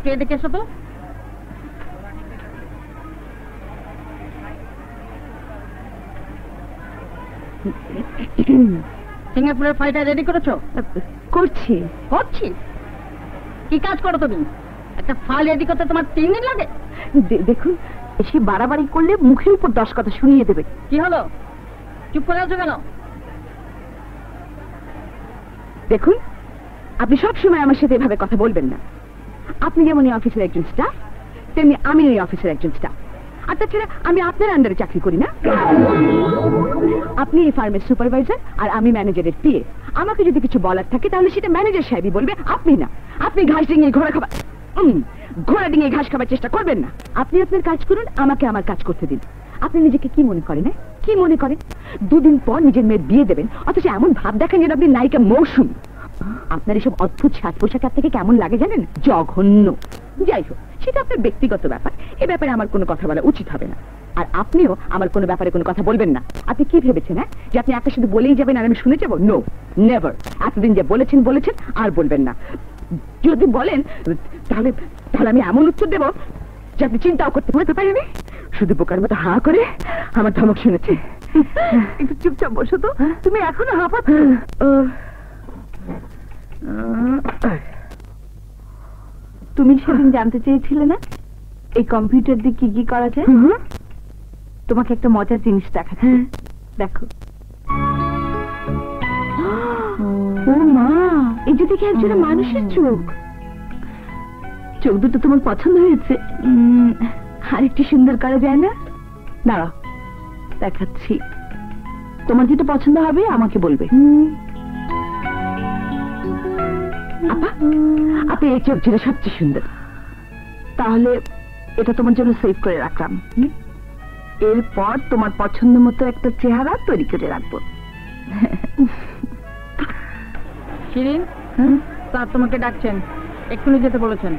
একটু এদিকে এসো তো। সিঙ্গাপুরের ফাইলটা রেডি করেছো? করছি। কি কাজ করো তুমি? একটা ফাইল রেডি করতে তোমার 3 দিন লাগে? দেখুন, বেশি বাড়াবাড়ি করলে মুখের উপর 10 কথা শুনিয়ে দেবে। কি হলো, চুপ করে আছো কেন? দেখুন, আপনি সবসময় আমার সাথে এভাবে কথা বলবেন না। আপনি যেমন এই অফিসের একজন স্টাফ, তেমনি আমি এই অফিসের একজন স্টাফ। আর তাছাড়া আমি আপনার আন্ডারে চাকরি করি না। আপনি এই ফার্মের সুপারভাইজার আর আমি ম্যানেজারের পিএ। আমাকে যদি কিছু বলার থাকে তাহলে সেটা ম্যানেজার সাহেবই বলবে, আপনি না। আপনি ঘাস ডিঙিয়ে ঘোড়া খাবার ঘোড়া ডিঙিয়ে ঘাস খাবার চেষ্টা করবেন না। আপনি আপনার কাজ করুন, আমাকে আমার কাজ করতে দিন। আপনি নিজেকে কি মনে করেন? কি মনে করেন 2 দিন পর নিজের মেয়ের বিয়ে দেবেন, অথচ এমন ভাব দেখেন যেন আপনি নায়িকা মৌসুম। আপনার এসব অদ্ভুত সাজ পোশাক থেকে কেমন লাগে জানেন? জঘন্য। যাই হোক, সেটা আপনার ব্যক্তিগত ব্যাপার। এ ব্যাপারে আমার কোনো কথা বলা উচিত হবে না। আর আপনিও আমার কোনো ব্যাপারে কোনো কথা বলবেন না। আপনি কি ভেবেছেন যে আপনি একটা শুধু বলেই যাবেন আর আমি শুনে যাবো? No, never. এতদিন যে বলেছেন আর বলবেন না। যদি বলেন তাহলে আমি এমন উত্তর দেবো যে আপনি চিন্তাও করতে পারেননি। শুধু বোকার মতো হা করে আমার ধমক শুনেছে। একটু চুপচাপ বসো তো, তুমি এখনো হাঁপাচ্ছ। তুমি সেদিন জানতে চেয়েছিলে না এই কম্পিউটার দিয়ে কি কি করা যায়? তোমাকে একটা মজার জিনিস দেখাচ্ছি, দেখো। ও মা, এই যে দেখে একজন মানুষের চোখ। চোখ দুটো তোমার পছন্দ হয়েছে? আর একটু সুন্দর করা যায় না? দাঁড়াও, দেখাচ্ছি। তোমার যেটা পছন্দ হবে আমাকে বলবে। আপনি এই চোখ জুড়ে সবচেয়ে সুন্দর। তাহলে এটা তোমার জন্য সেভ করে রাখলাম। এরপর তোমার পছন্দ মতো একটা চেহারা তৈরি করে রাখবো। শিরিন, স্যার তোমাকে ডাকছেন, এক্ষুনি যেতে বলেছেন।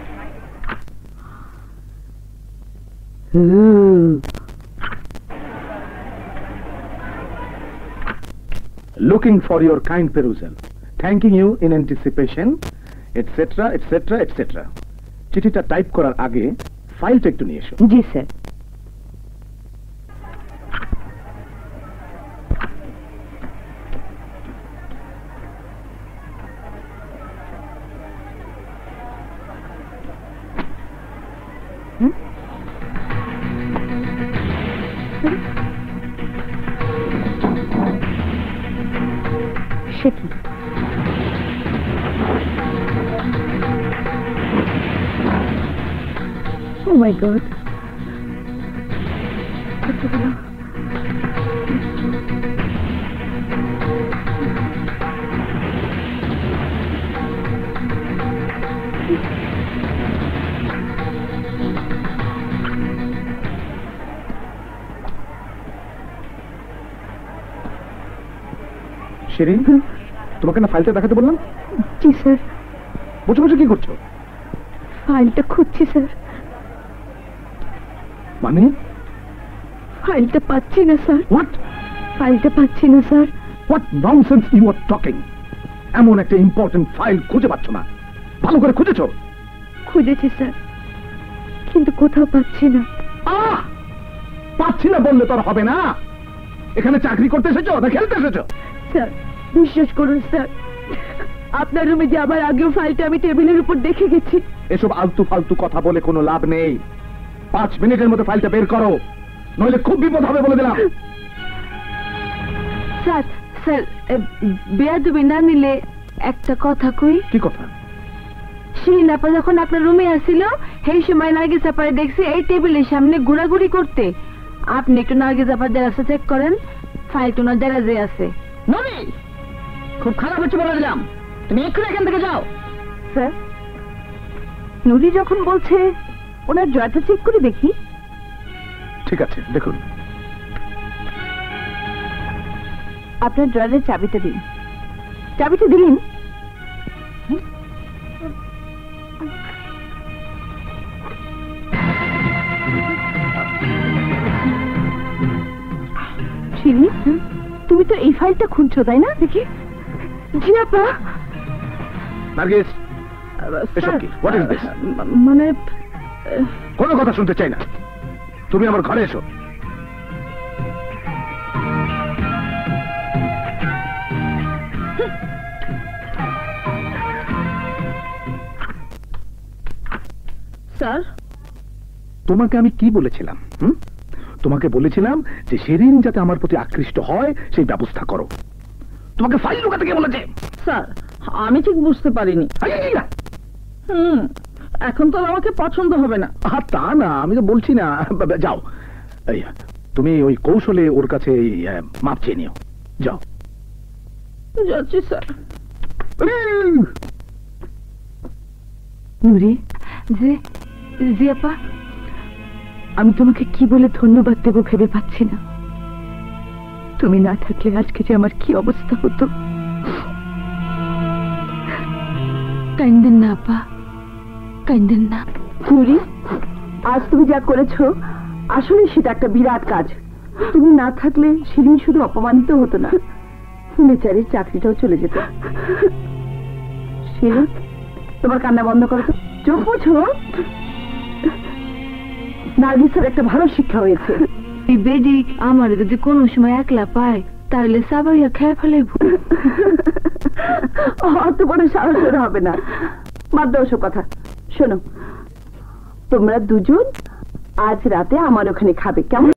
Looking for your kind perusal, thanking you in anticipation, etc., etc., etc. চিঠিটা টাইপ করার আগে ফাইলটা একটু নিয়ে এসো। জি স্যার। সে কি? Oh my God. শিরিন, তোমাকে না ফাইলটা দেখাতে বললাম? জি স্যার। বসে বসে কি করছো? ফাইলটা খুঁজছি স্যার। মানে? ফাইলটা পাচ্ছি না স্যার। হোয়াট? ফাইলটা পাচ্ছি না sir. What nonsense you are talking? এমন একটা ইম্পর্টেন্ট ফাইল খুঁজে পাচ্ছ না? ভালো করে খুঁজেছো? খুঁজেছি স্যার, কিন্তু কোথাও পাচ্ছি না। পাচ্ছি না বললে তো আর হবে না। এখানে চাকরি করতে এসেছো না খেলতে এসেছো? স্যার বিশ্বাস করুন স্যার, আপনার রুমে যাবার আগেও ফাইলটা আমি টেবিলের উপর দেখে গেছি। এসব আলতু ফালতু কথা বলে কোনো লাভ নেই। 5 মিনিটের মধ্যে ফাইলটা বের করো, নইলে খুব বিপদ হবে বলে দিলাম। স্যার স্যার, বেয়াদবি না নিলে একটা কথা কই। কি কথা? শিরিন আপা যখন আপনার রুমে আসছিল সেই সময় নার্গিস আপারে দেখছি এই টেবিলের সামনে ঘোরাঘুরি করতে। আপনি একটু নার্গিস আপার জায়গা চেক করেন, ফাইলটা ওনার জায়গায় আছে। ননি, খুব খারাপ হচ্ছে বলে দিলাম, তুমি এক্ষুনি এখান থেকে যাও। স্যার, নুরি যখন বলছে ওনার ড্রয়ারটা চেক করে দেখি। ঠিক আছে, দেখুন। আপনার ড্রয়ারের চাবিটা দিন। চাবিটা দিন। শিরি, তুমি তো এই ফাইলটা খুঁজছো তাই না? দেখি। জি আপা। নার্গিস, এসব কি? What is this? মানে কোনো কথা শুনতে চাই না, তুমি আমার ঘরে এসো। স্যার, তোমাকে আমি কি বলেছিলাম? তোমাকে বলেছিলাম যে শিরিন যাতে আমার প্রতি আকৃষ্ট হয় সেই ব্যবস্থা করো। তোমাকে ফাইল লুকাতে কে বলেছে? স্যার আমি ঠিক বুঝতে পারিনি। এখন তো আমাকে পছন্দ হবে না। তা না, আমি তো বলছি না। যাও, এই তুমি ওই কৌশলে ওর কাছে মাপ চেয়ে নিও। যাও। যাচ্ছি স্যার। নুরি, জি আপা, আমি তোমাকে কি বলে ধন্যবাদ দেব ভেবে পাচ্ছি না। তুমি না থাকলে আজকে যে আমার কি অবস্থা হতো। কাইন্দেন না আপা, কাইন্দেন না। নুরি, আজ তুমি যা করেছো আসলে সেটা একটা বিরাট কাজ। তুমি না থাকলে শিরিন শুধু অপমানিত হতো না, বেচারির চাকরিটাও চলে যেত। শিরিন, তোমার কান্না বন্ধ করো তো, চোখ মুছো। নার্গিসের একটা ভালো শিক্ষা হয়েছে। এই বেডি আমার যদি কোনো সময় একলা পায় তাহলে সাবাইয়া খেয়ে ফেলাইব। অত বড় সাহস ওর হবে না। বাদ দাও ওসব কথা। শোনো, তোমরা দুজন আজ রাতে আমার ওখানে খাবে, কেমন?